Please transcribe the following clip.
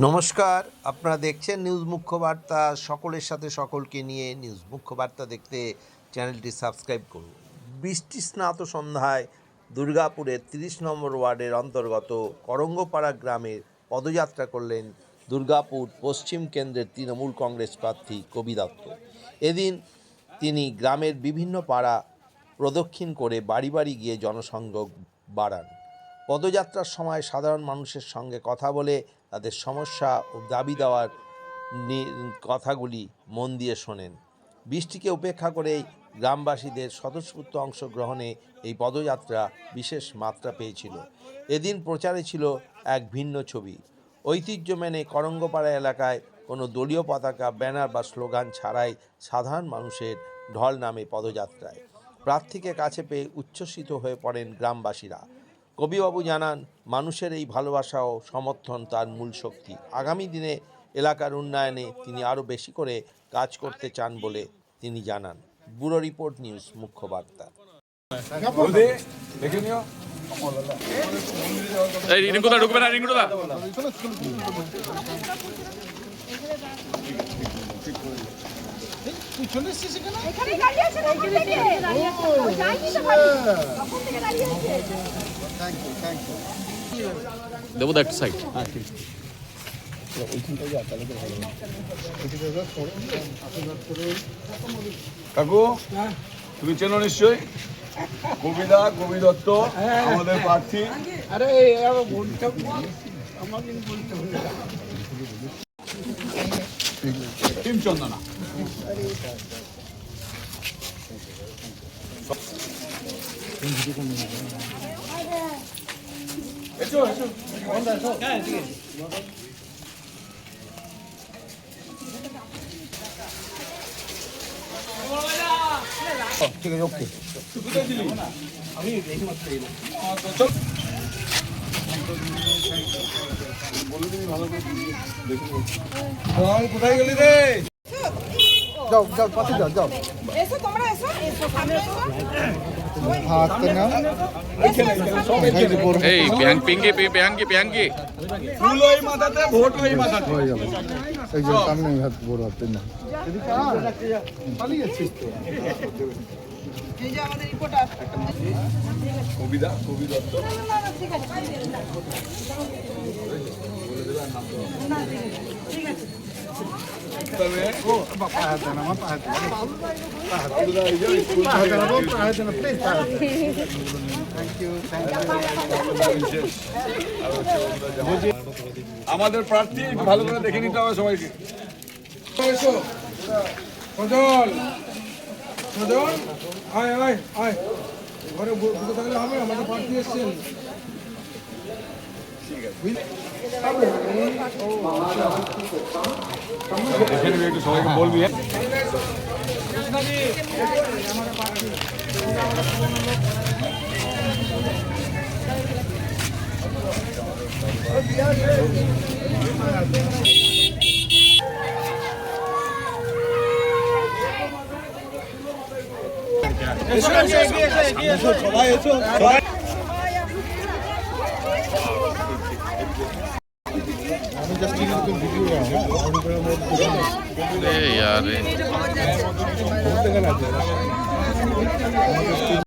নমস্কার, আপনারা দেখছেন নিউজ মুখ্য বার্তা। সকলের সাথে সকলকে নিয়ে নিউজ মুখ্য বার্তা দেখতে চ্যানেলটি সাবস্ক্রাইব করুন। বৃষ্টি স্নাত সন্ধ্যায় দুর্গাপুরের ৩০ নম্বর ওয়ার্ডের অন্তর্গত করঙ্গপাড়া গ্রামের পদযাত্রা করলেন দুর্গাপুর পশ্চিম কেন্দ্রের তৃণমূল কংগ্রেস প্রার্থী কবি দত্ত। এদিন তিনি গ্রামের বিভিন্ন পাড়া প্রদক্ষিণ করে বাড়ি বাড়ি গিয়ে জনসংযোগ বাড়ান। পদযাত্রার সময় সাধারণ মানুষের সঙ্গে কথা বলে তাদের সমস্যা ও দাবি দেওয়ার কথাগুলি মন দিয়ে শোনেন। বৃষ্টিকে উপেক্ষা করেই গ্রামবাসীদের স্বতঃস্ফূর্ত অংশগ্রহণে এই পদযাত্রা বিশেষ মাত্রা পেয়েছিল। এদিন প্রচারে ছিল এক ভিন্ন ছবি। ঐতিহ্য মেনে করঙ্গপাড়া এলাকায় কোনো দলীয় পতাকা, ব্যানার বা স্লোগান ছাড়াই সাধারণ মানুষের ঢল নামে পদযাত্রায়। প্রার্থীকে কাছে পেয়ে উচ্ছ্বসিত হয়ে পড়েন গ্রামবাসীরা। কবিবাবু জানান, মানুষের এই ভালোবাসা ও সমর্থন তার মূল শক্তি। আগামী দিনে এলাকার উন্নয়নে তিনি আরও বেশি করে কাজ করতে চান বলে তিনি জানান। ব্যুরো রিপোর্ট, নিউজ মুখ্য বার্তা। দেবো তো একটা সাইড। কাকু, তুমি চেনো নিশ্চয়ই কবি দত্ত, আমাদের প্রার্থী। আরে আমাকে বলতে হবে টিম চন্দনা। এসো এসো। ঠিক আছে, ওকে। কোথায় গেলি রে? যাও যাও পাশে যাও যাও এসো তোমরা এসো এসো সামনে এসো হাতে নাও এই পিয়াঙ্কি ফুল ওই মাথাতে, ভোট ওই মাথাতে। হয়ে যাবে এই যে সামনে হাত বড় হাতে না পালিয়ে যাচ্ছিস তো এই যে আমাদের রিপোর্টার কবি দত্ত। ঠিক আছে ঠিক আছে তবে হাতে না আমার হাতে আমাদের প্রার্থী ভালো করে দেখে নিতে হবে সবাইকে। আয় আয় আয় ঘরে বসে থাকলে হবে আমাদের প্রার্থী এসছেন দেখে নিবি, একটু সবাইকে বলবি। সবাই এসো। আমি জাস্ট ভিডিও यार বলতে গেলে